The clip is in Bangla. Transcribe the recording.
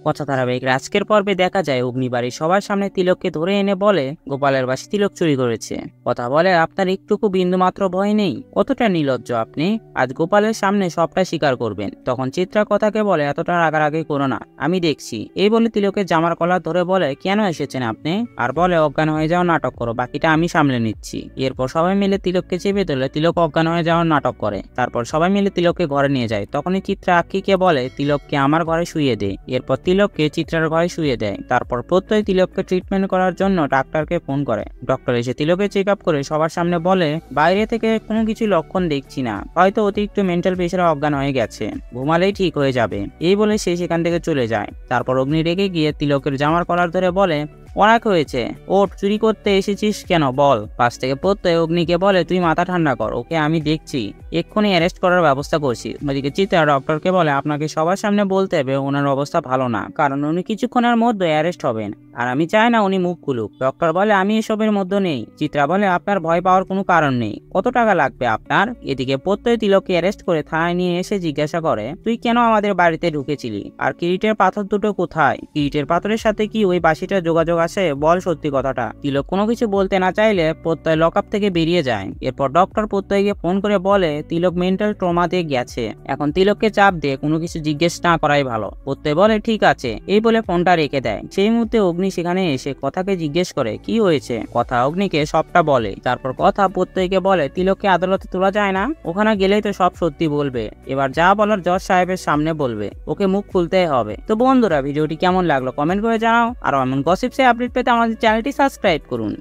কথা ধারাবাহিক আজকের পর্বে দেখা যায় অগ্নিবাড়ির সবার সামনে তিলককে ধরে এনে বলে গোপালের বাসি তিলক চুরি করেছে। কথা বলে আপনার একটুকু বিন্দুমাত্র ভয় নেই, কতটা নির্লজ্জ আপনি, আজ গোপালের সামনে সবটা স্বীকার করবেন। তখন চিত্রা কথাকে বলে এতটা রাগারাগি করো না, আমি দেখছি। এই বলে তিলকের জামার কলার ধরে বলে কেন এসেছেন আপনি, আর বলে অজ্ঞান হয়ে যাওয়ার নাটক করো, বাকিটা আমি সামলে নিচ্ছি। এরপর সবাই মিলে তিলককে চেপে ধরলে তিলক অজ্ঞান হয়ে যাওয়ার নাটক করে। তারপর সবাই মিলে তিলককে ঘরে নিয়ে যায়। তখনই চিত্রা আক্ষিকে বলে তিলককে আমার ঘরে শুয়ে দে। এরপর তিলককে চিত্রার ঘরে শুয়ে দেয়। তারপর প্রত্যয় তিলককে ট্রিটমেন্ট করার জন্য ডাক্তারকে ফোন করে। ডক্টর এসে তিলকের চেক আপ করে সবার সামনে বলে বাইরে থেকে কোনো কিছু লক্ষণ দেখছি না, হয়তো অতিরিক্ত মেন্টাল প্রেশারে অজ্ঞান হয়ে গেছে, ঘুমালেই ঠিক হয়ে যাবে। এই বলে সে সেখান থেকে চলে যায়। তারপর অগ্নি রেগে গিয়ে তিলকের জামার কলার ধরে বলে অনেক হয়েছে, ওট, চুরি করতে এসেছিস কেন বল। পাশ থেকে প্রত্যয় অগ্নিকে বলে তুই মাথা ঠান্ডা কর, ওকে আমি দেখছি, এক্ষুনি অ্যারেস্ট করার ব্যবস্থা করছি। ওদিকে চিত্রা ডক্টরকে বলে আপনাকে সবার সামনে বলতে হবে ওনার অবস্থা ভালো না, কারণ উনি কিছুক্ষণের মধ্যে অ্যারেস্ট হবেন, আর আমি চাই না উনি মুখ খুলুক। ডক্টর বলে আমি এসবের মধ্যে নেই। চিত্রা বলে আপনার ভয় পাওয়ার কোনো কারণ নেই, কত টাকা লাগবে আপনার। এদিকে প্রত্যয় তিলককে অ্যারেস্ট করে থানায় নিয়ে এসে জিজ্ঞাসা করে তুই কেন আমাদের বাড়িতে ঢুকেছিলি, আর কিরিটের পাথর দুটো কোথায়, কিরিটের পাথরের সাথে কি ওই বাসিটার যোগাযোগ আছে, বল সত্যি কথাটা। তিলক কোনো কিছু বলতে না চাইলে প্রত্যয় লকআপ থেকে বেরিয়ে যায়। এরপর ডক্টর প্রত্যয়কে ফোন করে বলে তিলক মেন্টাল ট্রমাতে গেছে, এখন তিলককে চাপ দিয়ে কোনো কিছু জিজ্ঞেস না করাই ভালো। প্রত্যয় বলে ঠিক আছে, এই বলে ফোনটা রেখে দেয়। সেই মুহূর্তে অগ্নি সেখানে এসে কথাকে জিজ্ঞেস করে কি হয়েছে। কথা অগ্নিকে সবটা বলে। তারপর কথা প্রত্যয়কে বলে তিলককে আদালতে তোলা যায় না, ওখানে গেলেই তো সব সত্যি বলবে, এবার যা বলার জজ সাহেবের সামনে বলবে, ওকে মুখ খুলতে হবে। তো বন্ধুরা ভিডিওটি কেমন লাগলো কমেন্ট করে জানাও, আর এমন গসিপসে আপডেট পেতে আমাদের চ্যানেলটি সাবস্ক্রাইব করুন।